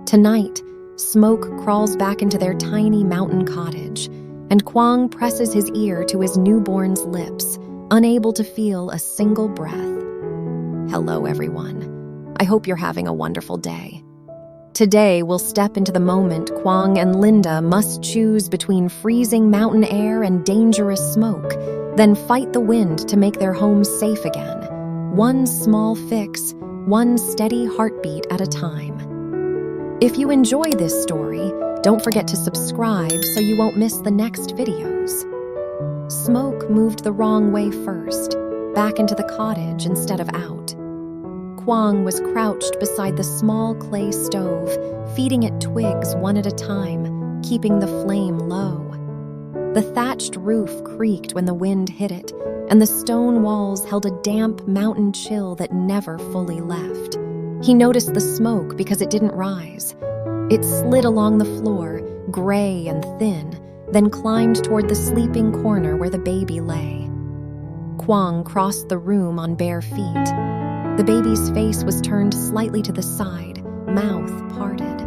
Tonight, smoke crawls back into their tiny mountain cottage, and Quang presses his ear to his newborn's lips, unable to feel a single breath. Hello, everyone. I hope you're having a wonderful day. Today, we'll step into the moment Quang and Linda must choose between freezing mountain air and dangerous smoke, then fight the wind to make their homes safe again. One small fix, one steady heartbeat at a time. If you enjoy this story, don't forget to subscribe so you won't miss the next videos. Smoke moved the wrong way first, back into the cottage instead of out. Quang was crouched beside the small clay stove, feeding it twigs one at a time, keeping the flame low. The thatched roof creaked when the wind hit it, and the stone walls held a damp mountain chill that never fully left. He noticed the smoke because it didn't rise. It slid along the floor, gray and thin, then climbed toward the sleeping corner where the baby lay. Quang crossed the room on bare feet. The baby's face was turned slightly to the side, mouth parted.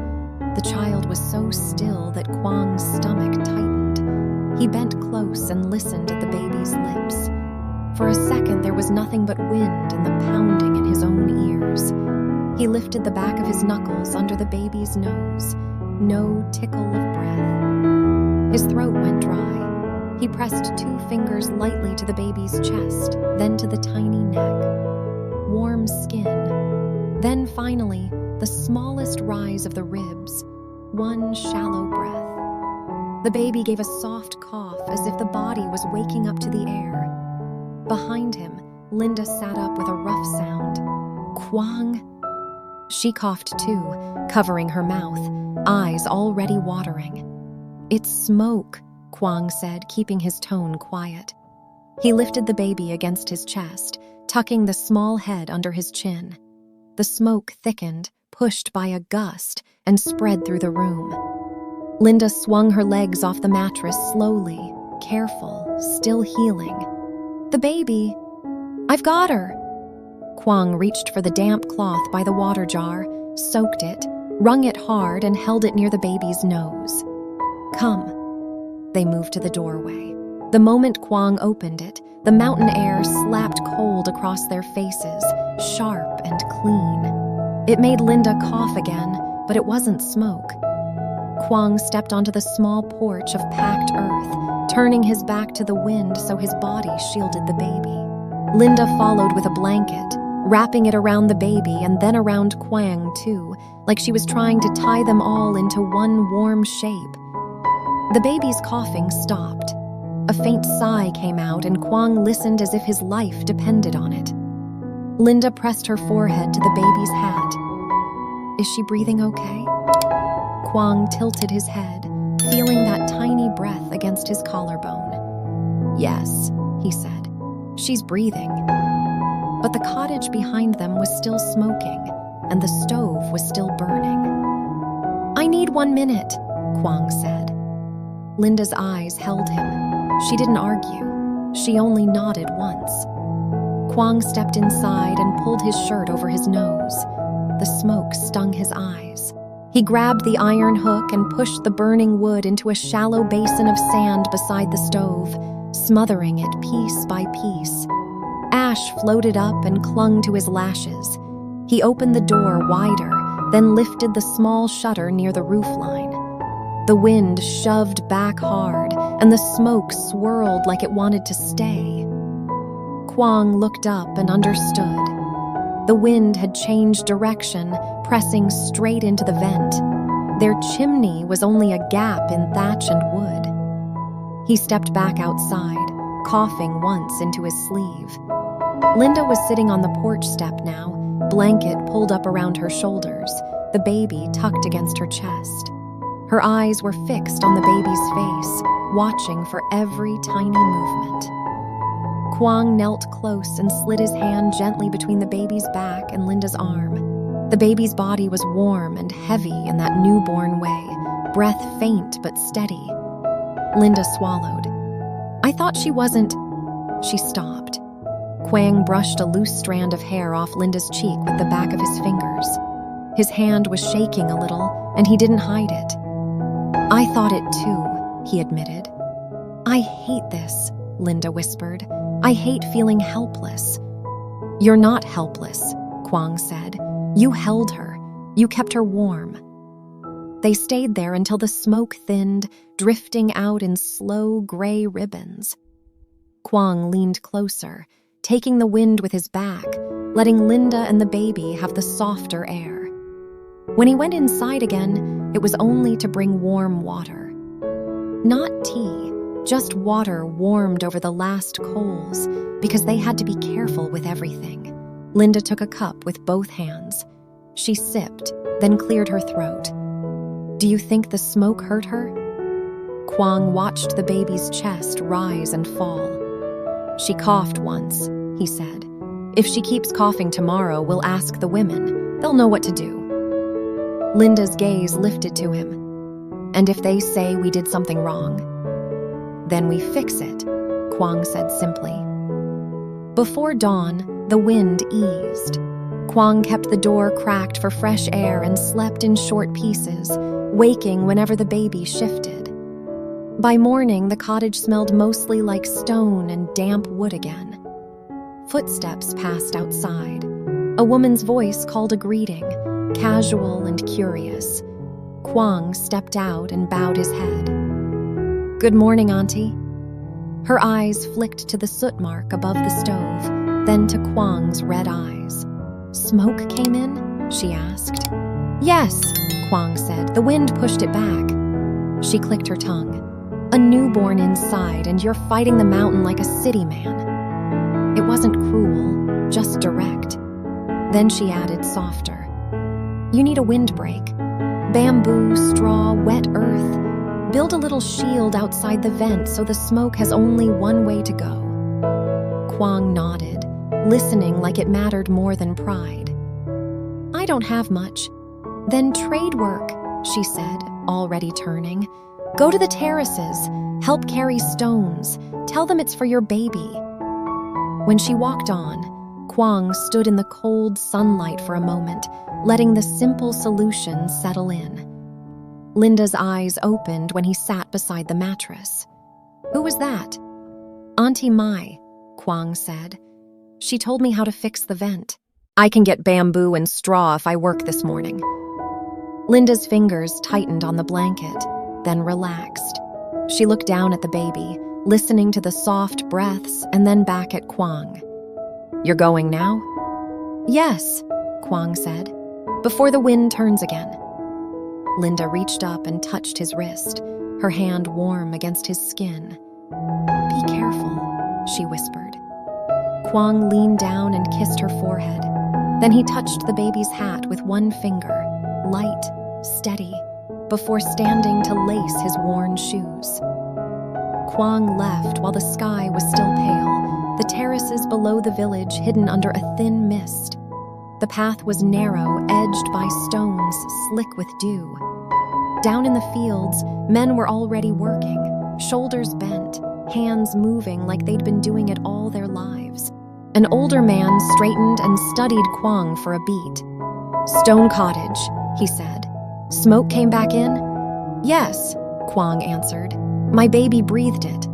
The child was so still that Quang's stomach tightened. He bent close and listened at the baby's lips. For a second, there was nothing but wind and the pounding in his own ears. He lifted the back of his knuckles under the baby's nose. No tickle of breath. His throat went dry. He pressed 2 fingers lightly to the baby's chest, then to the tiny neck. Warm skin. Then finally, the smallest rise of the ribs. One shallow breath. The baby gave a soft cough as if the body was waking up to the air. Behind him, Linda sat up with a rough sound. Quang. She coughed too, covering her mouth, eyes already watering. It's smoke, Quang said, keeping his tone quiet. He lifted the baby against his chest, tucking the small head under his chin. The smoke thickened, pushed by a gust, and spread through the room. Linda swung her legs off the mattress slowly, careful, still healing. The baby. I've got her. Quang reached for the damp cloth by the water jar, soaked it, wrung it hard, and held it near the baby's nose. Come. They moved to the doorway. The moment Quang opened it, the mountain air slapped cold across their faces, sharp and clean. It made Linda cough again, but it wasn't smoke. Quang stepped onto the small porch of packed earth, turning his back to the wind so his body shielded the baby. Linda followed with a blanket, wrapping it around the baby and then around Quang too, like she was trying to tie them all into one warm shape. The baby's coughing stopped. A faint sigh came out and Quang listened as if his life depended on it. Linda pressed her forehead to the baby's hat. Is she breathing okay? Quang tilted his head, feeling that tiny breath against his collarbone. Yes, he said. She's breathing. But the cottage behind them was still smoking, and the stove was still burning. I need 1 minute, Quang said. Linda's eyes held him. She didn't argue. She only nodded once. Quang stepped inside and pulled his shirt over his nose. The smoke stung his eyes. He grabbed the iron hook and pushed the burning wood into a shallow basin of sand beside the stove, smothering it piece by piece. Ash floated up and clung to his lashes. He opened the door wider, then lifted the small shutter near the roofline. The wind shoved back hard, and the smoke swirled like it wanted to stay. Quang looked up and understood. The wind had changed direction, pressing straight into the vent. Their chimney was only a gap in thatch and wood. He stepped back outside, coughing once into his sleeve. Linda was sitting on the porch step now, blanket pulled up around her shoulders, the baby tucked against her chest. Her eyes were fixed on the baby's face, watching for every tiny movement. Quang knelt close and slid his hand gently between the baby's back and Linda's arm. The baby's body was warm and heavy in that newborn way, breath faint but steady. Linda swallowed. I thought she wasn't... She stopped. Quang brushed a loose strand of hair off Linda's cheek with the back of his fingers. His hand was shaking a little, and he didn't hide it. "I thought it too," he admitted. "I hate this," Linda whispered. "I hate feeling helpless." "You're not helpless," Quang said. "You held her. You kept her warm." They stayed there until the smoke thinned, drifting out in slow gray ribbons. Quang leaned closer, taking the wind with his back, letting Linda and the baby have the softer air. When he went inside again, it was only to bring warm water. Not tea, just water warmed over the last coals, because they had to be careful with everything. Linda took a cup with both hands. She sipped, then cleared her throat. "Do you think the smoke hurt her?" Quang watched the baby's chest rise and fall. "She coughed once," he said. "If she keeps coughing tomorrow, we'll ask the women. They'll know what to do." Linda's gaze lifted to him. "And if they say we did something wrong?" "Then we fix it," Quang said simply. Before dawn, the wind eased. Quang kept the door cracked for fresh air and slept in short pieces, waking whenever the baby shifted. By morning, the cottage smelled mostly like stone and damp wood again. Footsteps passed outside. A woman's voice called a greeting, casual and curious. Quang stepped out and bowed his head. "Good morning, Auntie." Her eyes flicked to the soot mark above the stove, then to Quang's red eyes. "Smoke came in?" she asked. "Yes," Quang said. "The wind pushed it back." She clicked her tongue. "A newborn inside, and you're fighting the mountain like a city man." It wasn't cruel, just direct. Then she added softer. "You need a windbreak. Bamboo, straw, wet earth. Build a little shield outside the vent so the smoke has only one way to go." Quang nodded, listening like it mattered more than pride. "I don't have much." "Then trade work," she said, already turning. "Go to the terraces, help carry stones, tell them it's for your baby." When she walked on, Quang stood in the cold sunlight for a moment, letting the simple solution settle in. Linda's eyes opened when he sat beside the mattress. "Who was that?" "Auntie Mai," Quang said. "She told me how to fix the vent. I can get bamboo and straw if I work this morning." Linda's fingers tightened on the blanket, then relaxed. She looked down at the baby, listening to the soft breaths and then back at Quang. "You're going now?" "Yes," Quang said, "before the wind turns again." Linda reached up and touched his wrist, her hand warm against his skin. "Be careful," she whispered. Quang leaned down and kissed her forehead. Then he touched the baby's hat with one finger, light, steady, before standing to lace his worn shoes. Quang left while the sky was still pale, the terraces below the village hidden under a thin mist. The path was narrow, edged by stones slick with dew. Down in the fields, men were already working, shoulders bent, hands moving like they'd been doing it all their lives. An older man straightened and studied Quang for a beat. "Stone cottage," he said. "Smoke came back in?" "Yes," Quang answered. "My baby breathed it."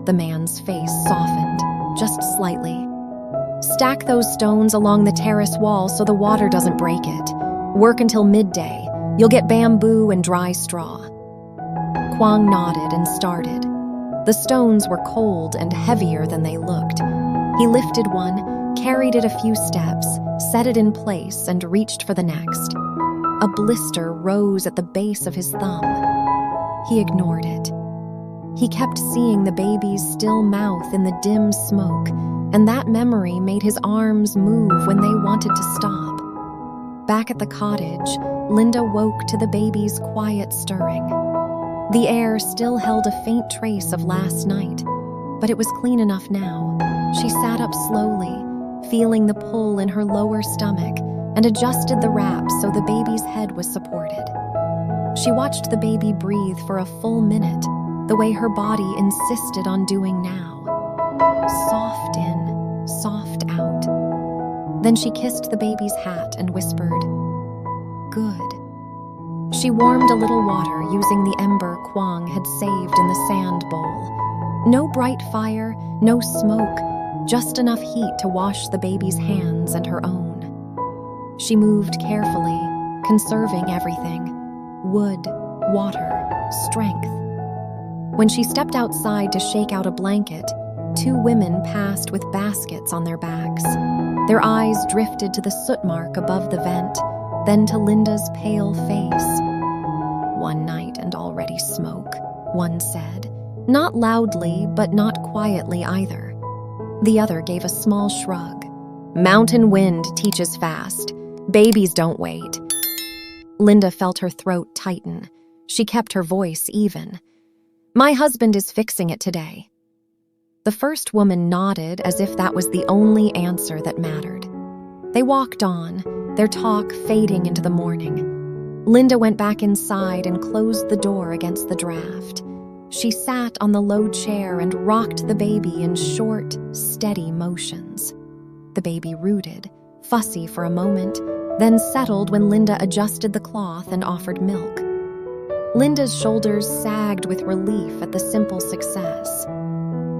The man's face softened, just slightly. "Stack those stones along the terrace wall so the water doesn't break it. Work until midday. You'll get bamboo and dry straw." Quang nodded and started. The stones were cold and heavier than they looked. He lifted one, carried it a few steps, set it in place, and reached for the next. A blister rose at the base of his thumb. He ignored it. He kept seeing the baby's still mouth in the dim smoke, and that memory made his arms move when they wanted to stop. Back at the cottage, Linda woke to the baby's quiet stirring. The air still held a faint trace of last night, but it was clean enough now. She sat up slowly, feeling the pull in her lower stomach, and adjusted the wrap so the baby's head was supported. She watched the baby breathe for a full minute, the way her body insisted on doing now. Soft in, soft out. Then she kissed the baby's hat and whispered, "Good." She warmed a little water using the ember Quang had saved in the sand bowl. No bright fire, no smoke, just enough heat to wash the baby's hands and her own. She moved carefully, conserving everything: wood, water, strength. When she stepped outside to shake out a blanket, 2 women passed with baskets on their backs. Their eyes drifted to the soot mark above the vent, then to Linda's pale face. "One night and already smoke," one said, not loudly but not quietly either. The other gave a small shrug. "Mountain wind teaches fast. Babies don't wait." Linda felt her throat tighten. She kept her voice even. "My husband is fixing it today." The first woman nodded as if that was the only answer that mattered. They walked on, their talk fading into the morning. Linda went back inside and closed the door against the draft. She sat on the low chair and rocked the baby in short, steady motions. The baby rooted, fussy for a moment, then settled when Linda adjusted the cloth and offered milk. Linda's shoulders sagged with relief at the simple success.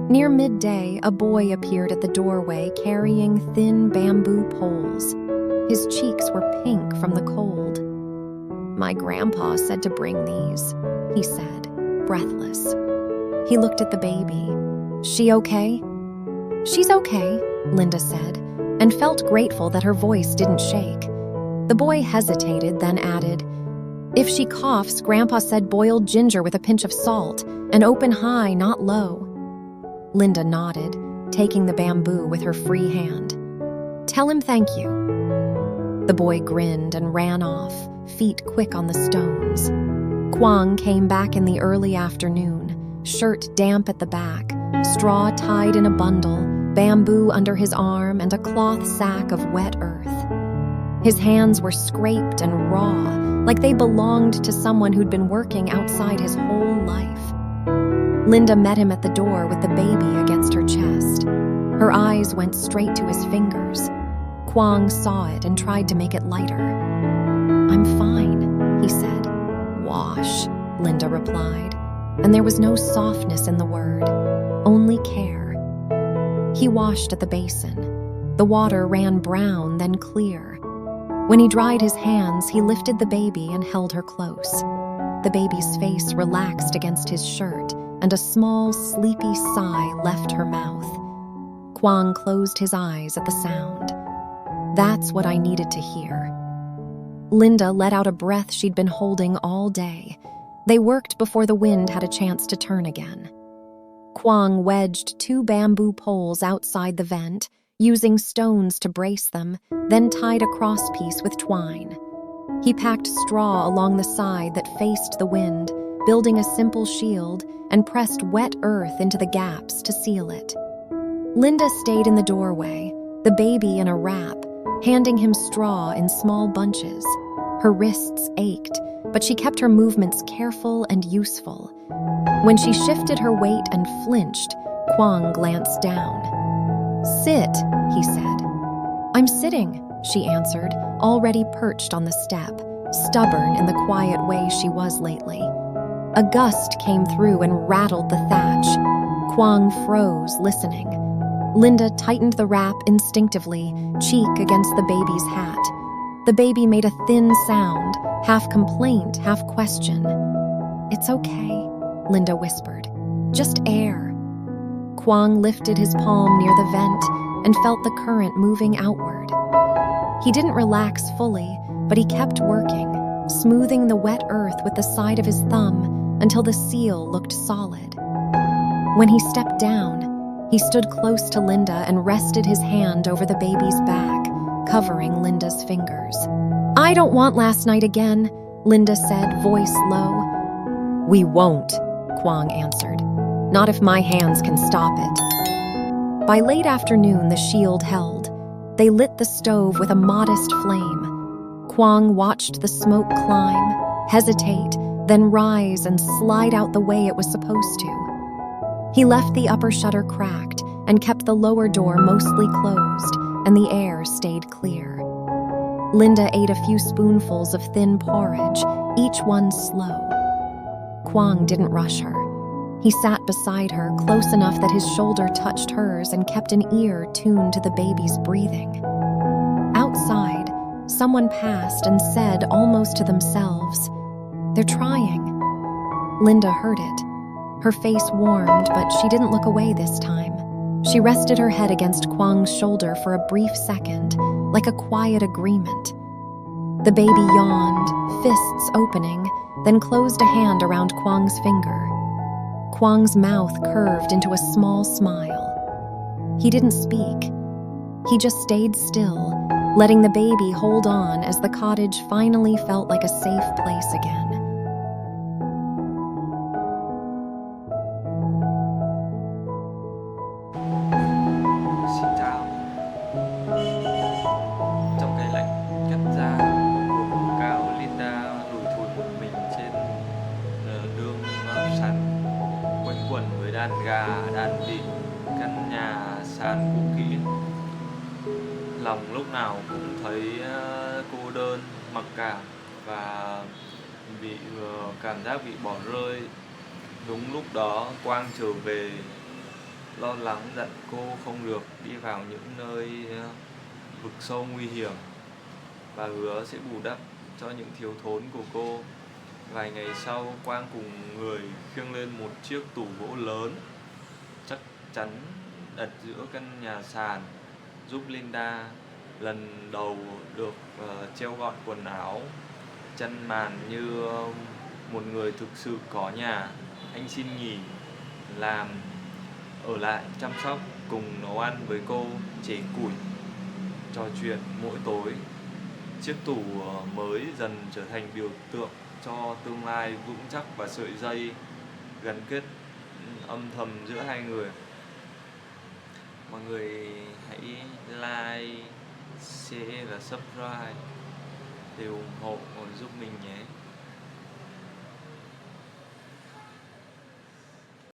Near midday, a boy appeared at the doorway carrying thin bamboo poles. His cheeks were pink from the cold. "My grandpa said to bring these," he said, breathless. He looked at the baby. "She okay?" "She's okay," Linda said, and felt grateful that her voice didn't shake. The boy hesitated, then added, "If she coughs, Grandpa said boiled ginger with a pinch of salt, and open high, not low." Linda nodded, taking the bamboo with her free hand. "Tell him thank you." The boy grinned and ran off, feet quick on the stones. Quang came back in the early afternoon, shirt damp at the back, straw tied in a bundle, bamboo under his arm, and a cloth sack of wet earth. His hands were scraped and raw, like they belonged to someone who'd been working outside his whole life. Linda met him at the door with the baby against her chest. Her eyes went straight to his fingers. Quang saw it and tried to make it lighter. "I'm fine," he said. "Wash," Linda replied, and there was no softness in the word, only care. He washed at the basin. The water ran brown, then clear. When he dried his hands, he lifted the baby and held her close. The baby's face relaxed against his shirt, and a small, sleepy sigh left her mouth. Quang closed his eyes at the sound. That's what I needed to hear. Linda let out a breath she'd been holding all day. They worked before the wind had a chance to turn again. Quang wedged 2 bamboo poles outside the vent, using stones to brace them, then tied a crosspiece with twine. He packed straw along the side that faced the wind, building a simple shield, and pressed wet earth into the gaps to seal it. Linda stayed in the doorway, the baby in a wrap, handing him straw in small bunches. Her wrists ached, but she kept her movements careful and useful. When she shifted her weight and flinched, Quang glanced down. "Sit," he said. "I'm sitting," she answered, already perched on the step, stubborn in the quiet way she was lately. A gust came through and rattled the thatch. Quang froze, listening. Linda tightened the wrap instinctively, cheek against the baby's hat. The baby made a thin sound, half complaint, half question. "It's okay," Linda whispered. "Just air." Quang lifted his palm near the vent and felt the current moving outward. He didn't relax fully, but he kept working, smoothing the wet earth with the side of his thumb until the seal looked solid. When he stepped down, he stood close to Linda and rested his hand over the baby's back, covering Linda's fingers. "I don't want last night again," Linda said, voice low. "We won't," Quang answered. "Not if my hands can stop it." By late afternoon, the shield held. They lit the stove with a modest flame. Quang watched the smoke climb, hesitate, then rise and slide out the way it was supposed to. He left the upper shutter cracked and kept the lower door mostly closed, and the air stayed clear. Linda ate a few spoonfuls of thin porridge, each one slow. Quang didn't rush her. He sat beside her, close enough that his shoulder touched hers and kept an ear tuned to the baby's breathing. Outside, someone passed and said almost to themselves, "They're trying." Linda heard it. Her face warmed, but she didn't look away this time. She rested her head against Quang's shoulder for a brief second, like a quiet agreement. The baby yawned, fists opening, then closed a hand around Quang's finger. Quang's mouth curved into a small smile. He didn't speak. He just stayed still, letting the baby hold on as the cottage finally felt like a safe place again. Xin chào. Trong cái lạnh cắt da của cao, Linda lủi thủi một mình trên nương sắn, quanh quẩn với đàn gà, đàn vịt, căn nhà sàn cũ kỹ. Lòng lúc nào cũng thấy cô đơn, mặc cảm và bị cảm giác bị bỏ rơi. Đúng lúc đó Quang trở về, lo lắng dặn cô không được đi vào những nơi vực sâu nguy hiểm và hứa sẽ bù đắp cho những thiếu thốn của cô. Vài ngày sau, Quang cùng người khiêng lên một chiếc tủ gỗ lớn chắc chắn đặt giữa căn nhà sàn, giúp Linda lần đầu được treo gọn quần áo, chăn màn như một người thực sự có nhà. Anh xin nghỉ làm ở lại chăm sóc, cùng nấu ăn với cô, chế củi, trò chuyện mỗi tối. Chiếc tủ mới dần trở thành biểu tượng cho tương lai vững chắc và sợi dây gắn kết âm thầm giữa hai người. Mọi người hãy like, share và subscribe để ủng hộ và giúp mình nhé.